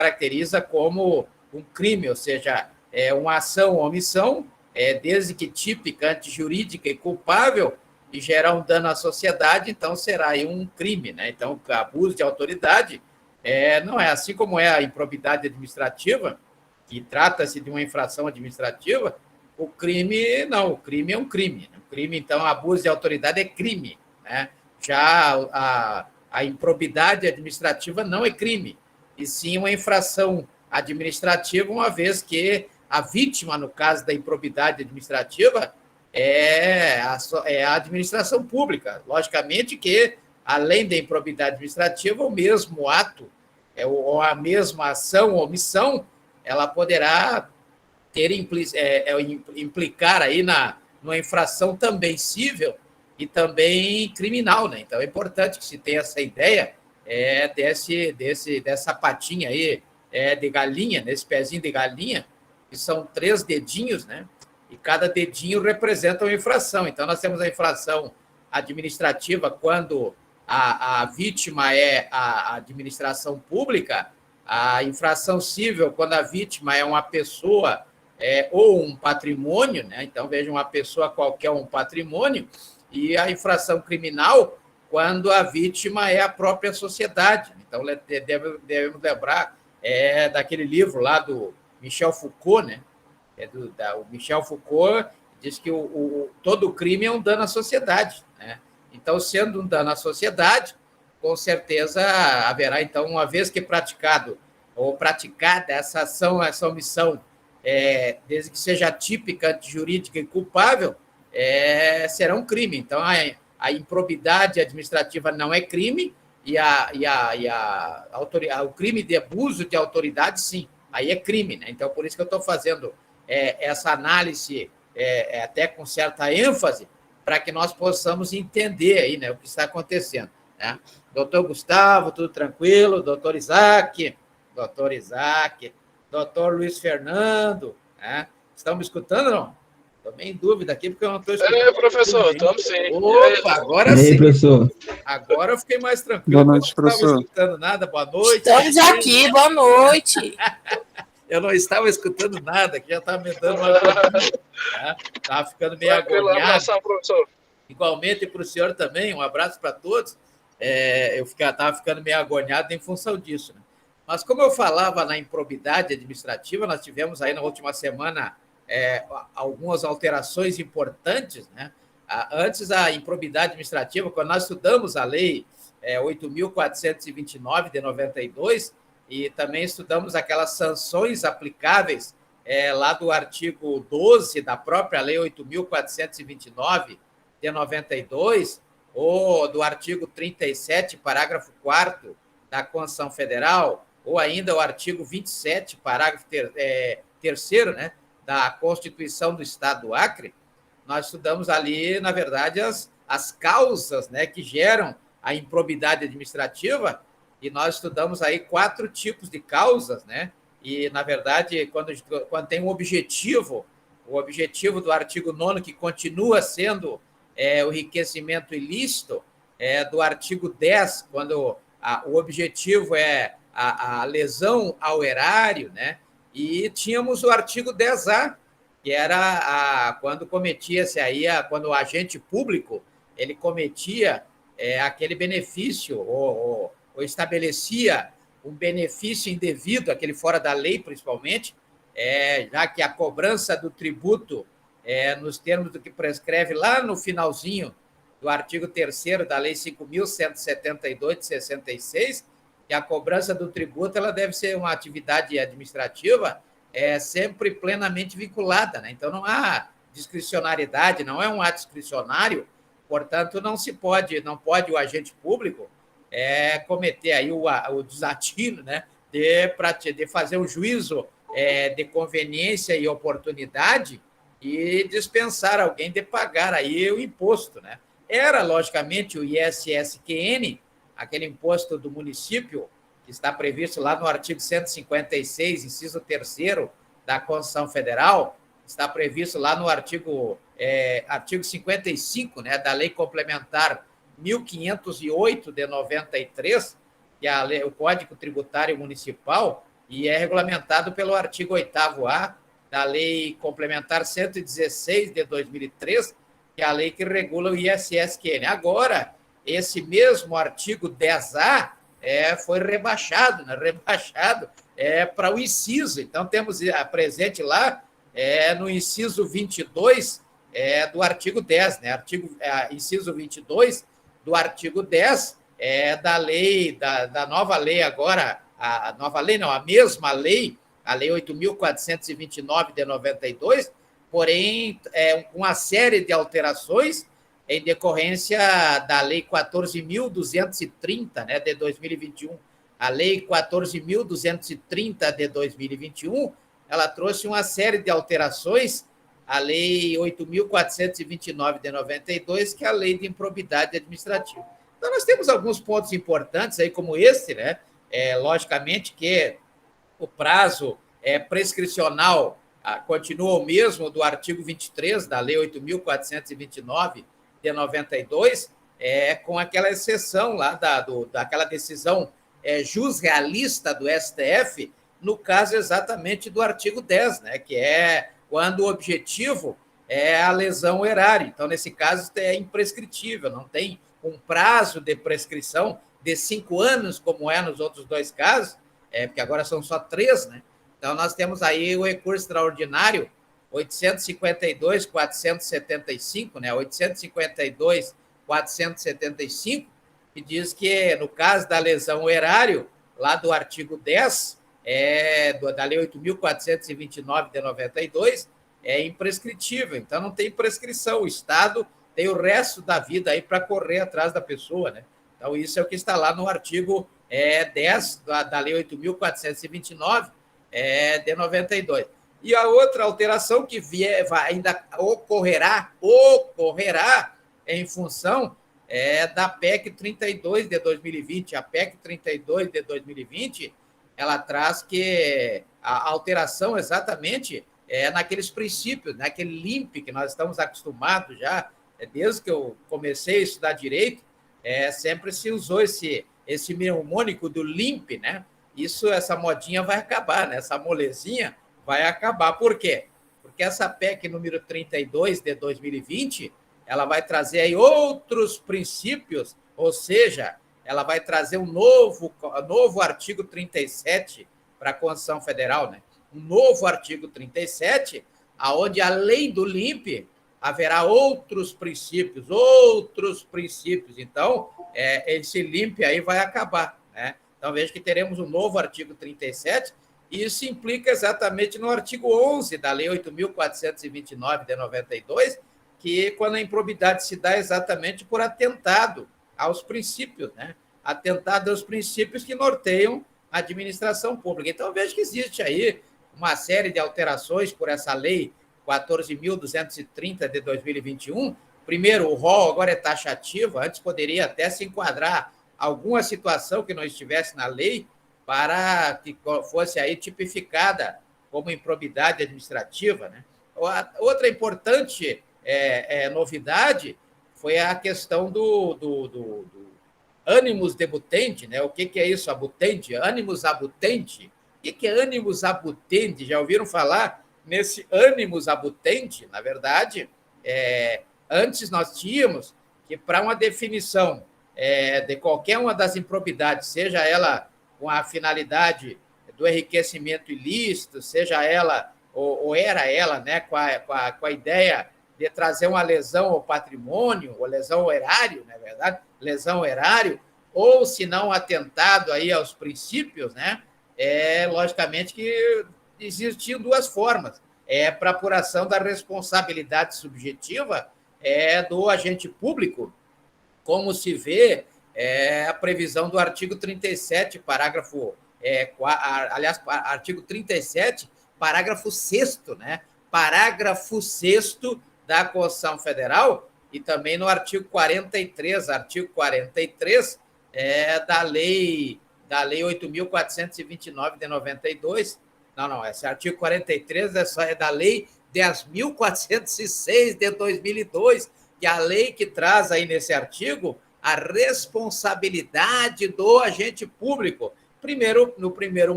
caracteriza como um crime, ou seja, uma ação ou omissão, desde que típica, antijurídica e culpável, e gerar um dano à sociedade, então será aí um crime, né? Então, abuso de autoridade não é assim como é a improbidade administrativa, que trata-se de uma infração administrativa. O crime, não, o crime é um crime. O crime, então, abuso de autoridade é crime, né? Já a improbidade administrativa não é crime, e sim uma infração administrativa, uma vez que a vítima, no caso da improbidade administrativa, é a administração pública. Logicamente que, além da improbidade administrativa, o mesmo ato, ou a mesma ação ou omissão, ela poderá implicar aí numa infração também cível e também criminal, né? Então é importante que se tenha essa ideia dessa patinha aí de galinha, nesse pezinho de galinha, que são 3 dedinhos, né? E cada dedinho representa uma infração. Então nós temos a infração administrativa quando a vítima é a administração pública, a infração cível quando a vítima é uma pessoa ou um patrimônio, né? Então, veja, uma pessoa qualquer, um patrimônio, e a infração criminal quando a vítima é a própria sociedade. Então, devemos lembrar daquele livro lá do Michel Foucault, né? O Michel Foucault diz que todo crime é um dano à sociedade, né? Então, sendo um dano à sociedade, com certeza haverá, então, uma vez que praticado ou praticada essa ação, essa omissão, desde que seja típica, antijurídica e culpável, será um crime. Então, a improbidade administrativa não é crime e o crime de abuso de autoridade, sim, aí é crime, né? Então, por isso que eu estou fazendo essa análise até com certa ênfase, para que nós possamos entender aí, né, o que está acontecendo, né? Doutor Gustavo, tudo tranquilo? Doutor Isaac, doutor Luiz Fernando, né? Estão me escutando, não? Estou bem em dúvida aqui, porque eu não estou escutando. Professor, estamos sim. Opa, agora sim. Professor. Agora eu fiquei mais tranquilo. Boa noite, professor. Eu não estava escutando nada. Boa noite. Estamos aqui, boa noite. Eu não estava escutando nada, que já estava me dando uma agonia, tá? Estava ficando meio agoniado. Professor. Igualmente para o senhor também, um abraço para todos. Eu estava ficando meio agoniado em função disso, né? Mas como eu falava na improbidade administrativa, nós tivemos aí na última semana algumas alterações importantes, né? Antes, a improbidade administrativa, quando nós estudamos a lei 8.429 de 92, e também estudamos aquelas sanções aplicáveis lá do artigo 12 da própria lei 8.429 de 92, ou do artigo 37, parágrafo 4º da Constituição Federal, ou ainda o artigo 27, parágrafo 3º, né, da Constituição do Estado do Acre. Nós estudamos ali, na verdade, as causas, né, que geram a improbidade administrativa, e nós estudamos aí 4 tipos de causas, né? E, na verdade, quando tem um objetivo, o objetivo do artigo 9º, que continua sendo o enriquecimento ilícito, do artigo 10, quando o objetivo é a lesão ao erário, né? E tínhamos o artigo 10A, que era quando cometia-se aí, quando o agente público ele cometia aquele benefício, ou estabelecia um benefício indevido, aquele fora da lei, principalmente, já que a cobrança do tributo, nos termos do que prescreve lá no finalzinho do artigo 3º da Lei 5.172 de 66, que a cobrança do tributo ela deve ser uma atividade administrativa sempre plenamente vinculada, né? Então, não há discricionariedade, não é um ato discricionário, portanto, não pode o agente público cometer aí o desatino, né, de fazer um juízo de conveniência e oportunidade e dispensar alguém de pagar aí o imposto, né? Era, logicamente, o ISSQN, aquele imposto do município, que está previsto lá no artigo 156, inciso 3º da Constituição Federal, está previsto lá no artigo 55, né, da Lei Complementar 1508 de 93, que é o Código Tributário Municipal, e é regulamentado pelo artigo 8º-A da Lei Complementar 116 de 2003, que é a lei que regula o ISSQN. Agora, esse mesmo artigo 10A foi rebaixado, né? Rebaixado para o inciso. Então, temos presente lá no inciso 22 do artigo 10, né? Inciso 22 do artigo 10 da lei, da nova lei agora, a nova lei não, a mesma lei, a lei 8.429 de 92, porém, uma série de alterações em decorrência da lei 14.230, né, de 2021. A lei 14.230 de 2021, ela trouxe uma série de alterações à lei 8.429 de 92, que é a lei de improbidade administrativa. Então, nós temos alguns pontos importantes aí, como esse, né? Logicamente que o prazo prescricional continua o mesmo do artigo 23 da lei 8.429 de 92, com aquela exceção lá daquela decisão jusrealista do STF, no caso exatamente do artigo 10, né, que é quando o objetivo é a lesão erária. Então, nesse caso, é imprescritível, não tem um prazo de prescrição de 5 anos, como é nos outros dois casos, porque agora são só 3, né? Então, nós temos aí o recurso extraordinário 852.475, né? 852.475, que diz que, no caso da lesão erário, lá do artigo 10, da Lei 8.429 de 92, é imprescritível. Então, não tem prescrição. O Estado tem o resto da vida aí para correr atrás da pessoa, né? Então, isso é o que está lá no artigo 10 da Lei 8.429 de 92. E a outra alteração que ainda ocorrerá em função da PEC 32 de 2020. A PEC 32 de 2020, ela traz que a alteração exatamente naqueles princípios, naquele LIMP que nós estamos acostumados já, desde que eu comecei a estudar direito, sempre se usou esse mnemônico do LIMP, né? Essa modinha vai acabar, né? Essa molezinha vai acabar. Por quê? Porque essa PEC número 32 de 2020, ela vai trazer aí outros princípios, ou seja, ela vai trazer um novo artigo 37 para a Constituição Federal, né? Um novo artigo 37, aonde, além do LIMP, haverá outros princípios. Então, esse LIMP aí vai acabar, né? Então, veja que teremos um novo artigo 37, e isso implica exatamente no artigo 11 da Lei 8.429 de 92, que quando a improbidade se dá exatamente por atentado aos princípios, né? Atentado aos princípios que norteiam a administração pública. Então, veja que existe aí uma série de alterações por essa lei 14.230 de 2021. Primeiro, o rol agora é taxativo, antes poderia até se enquadrar alguma situação que não estivesse na lei para que fosse aí tipificada como improbidade administrativa, né? Outra importante novidade foi a questão do animus debutendi, né? O que é isso, abutendi? Animus abutendi. O que é animus abutendi? Já ouviram falar nesse animus abutendi? Na verdade, antes nós tínhamos que, para uma definição de qualquer uma das improbidades, seja ela com a finalidade do enriquecimento ilícito, seja ela, ou era ela, né, com a ideia de trazer uma lesão ao patrimônio, ou lesão ao erário, na verdade, lesão ao erário, ou, se não, atentado aí aos princípios, né, logicamente que existiam duas formas. Para apuração da responsabilidade subjetiva do agente público, como se vê a previsão do artigo 37, parágrafo... artigo 37, parágrafo 6º, né? Parágrafo 6º da Constituição Federal, e também no artigo 43, da Lei 8.429 de 92. Não, esse artigo 43 é da Lei 10.406 de 2002, que é a lei que traz aí nesse artigo a responsabilidade do agente público. No primeiro